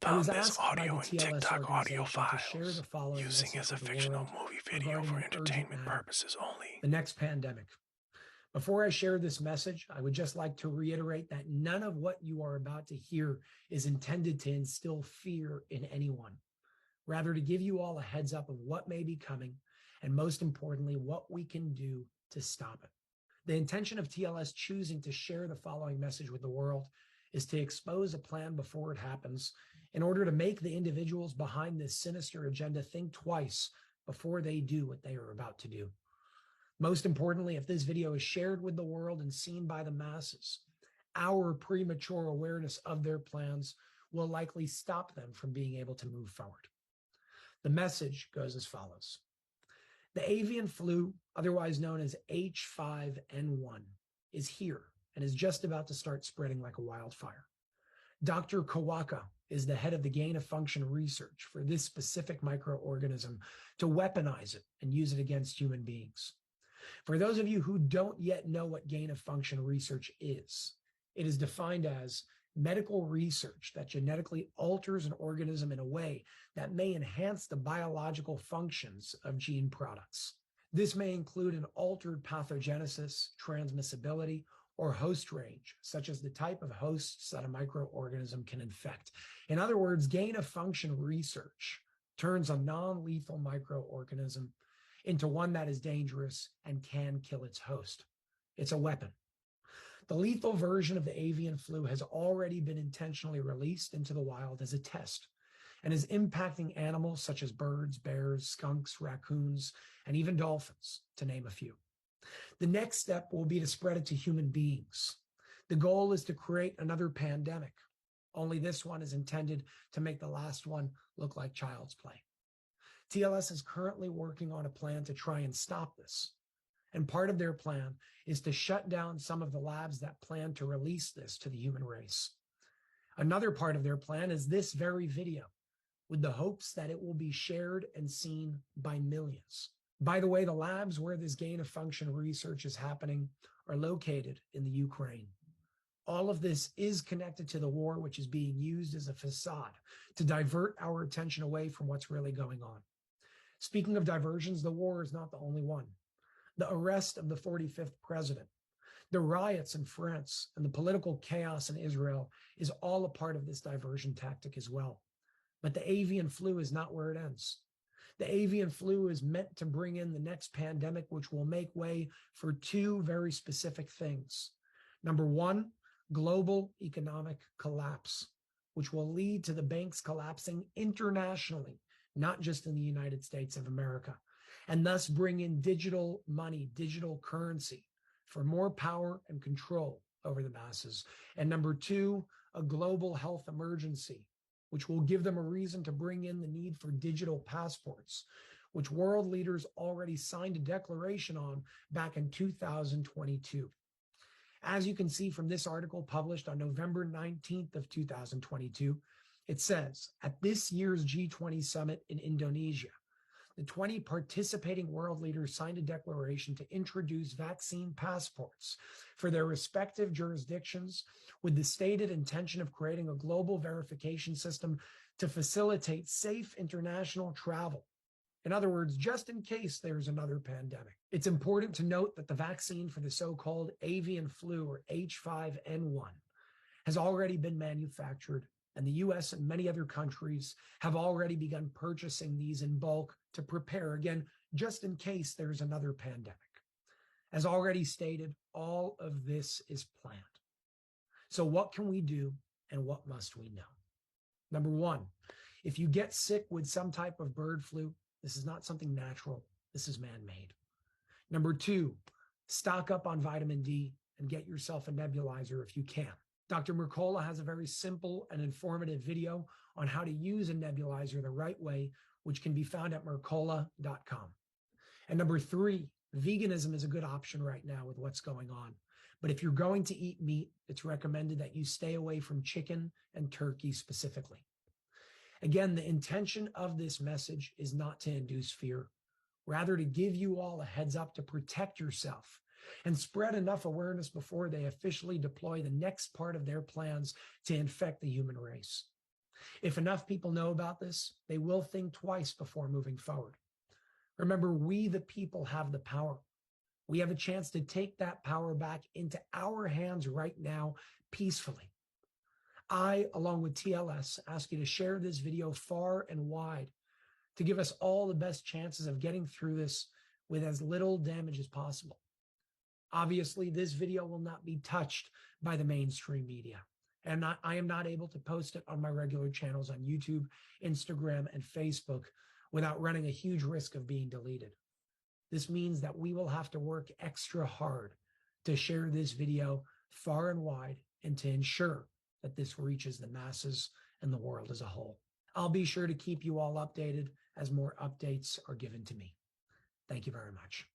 I was found this asked by the audio and TLS TikTok audio organization to share the files following using message as a with the fictional world movie video regarding for an urgent entertainment matter, purposes only. the next pandemic. Before I share this message, I would just like to reiterate that none of what you are about to hear is intended to instill fear in anyone, rather to give you all a heads up of what may be coming, and most importantly, what we can do to stop it. The intention of TLS choosing to share the following message with the world is to expose a plan before it happens in order to make the individuals behind this sinister agenda think twice before they do what they are about to do. Most importantly, if this video is shared with the world and seen by the masses, our premature awareness of their plans will likely stop them from being able to move forward. The message goes as follows. The avian flu, otherwise known as H5N1, is here and is just about to start spreading like a wildfire. Dr. Kawaka is the head of the gain of function research for this specific microorganism to weaponize it and use it against human beings. For those of you who don't yet know what gain of function research is, it is defined as medical research that genetically alters an organism in a way that may enhance the biological functions of gene products. This may include an altered pathogenesis, transmissibility, or host range, such as the type of hosts that a microorganism can infect. In other words, gain of function research turns a non-lethal microorganism into one that is dangerous and can kill its host. It's a weapon. The lethal version of the avian flu has already been intentionally released into the wild as a test and is impacting animals such as birds, bears, skunks, raccoons, and even dolphins, to name a few. The next step will be to spread it to human beings. The goal is to create another pandemic, only this one is intended to make the last one look like child's play. TLS is currently working on a plan to try and stop this. And part of their plan is to shut down some of the labs that plan to release this to the human race. Another part of their plan is this very video, with the hopes that it will be shared and seen by millions. By the way, the labs where this gain of function research is happening are located in the Ukraine. All of this is connected to the war, which is being used as a facade to divert our attention away from what's really going on. Speaking of diversions, the war is not the only one. The arrest of the 45th president, the riots in France, and the political chaos in Israel is all a part of this diversion tactic as well. But the avian flu is not where it ends. The avian flu is meant to bring in the next pandemic, which will make way for two very specific things. Number one, global economic collapse, which will lead to the banks collapsing internationally, not just in the United States of America, and thus bring in digital money, digital currency for more power and control over the masses. And number two, a global health emergency, which will give them a reason to bring in the need for digital passports, which world leaders already signed a declaration on back in 2022. As you can see from this article published on November 19th of 2022, it says, at this year's G20 summit in Indonesia, the 20 participating world leaders signed a declaration to introduce vaccine passports for their respective jurisdictions with the stated intention of creating a global verification system to facilitate safe international travel. In other words, just in case there's another pandemic. It's important to note that the vaccine for the so-called avian flu, or H5N1, has already been manufactured, and the US and many other countries have already begun purchasing these in bulk to prepare, again, just in case there's another pandemic. As already stated, all of this is planned. So what can we do and what must we know? Number one, if you get sick with some type of bird flu, this is not something natural. This is man-made. Number two, stock up on vitamin D and get yourself a nebulizer if you can. Dr. Mercola has a very simple and informative video on how to use a nebulizer the right way, which can be found at mercola.com. And number three, veganism is a good option right now with what's going on. But if you're going to eat meat, it's recommended that you stay away from chicken and turkey specifically. Again, the intention of this message is not to induce fear, rather to give you all a heads up to protect yourself and spread enough awareness before they officially deploy the next part of their plans to infect the human race. If enough people know about this, they will think twice before moving forward. Remember, we, the people, have the power. We have a chance to take that power back into our hands right now, peacefully. I, along with TLS, ask you to share this video far and wide to give us all the best chances of getting through this with as little damage as possible. Obviously, this video will not be touched by the mainstream media, and I am not able to post it on my regular channels on YouTube, Instagram, and Facebook without running a huge risk of being deleted. This means that we will have to work extra hard to share this video far and wide and to ensure that this reaches the masses and the world as a whole. I'll be sure to keep you all updated as more updates are given to me. Thank you very much.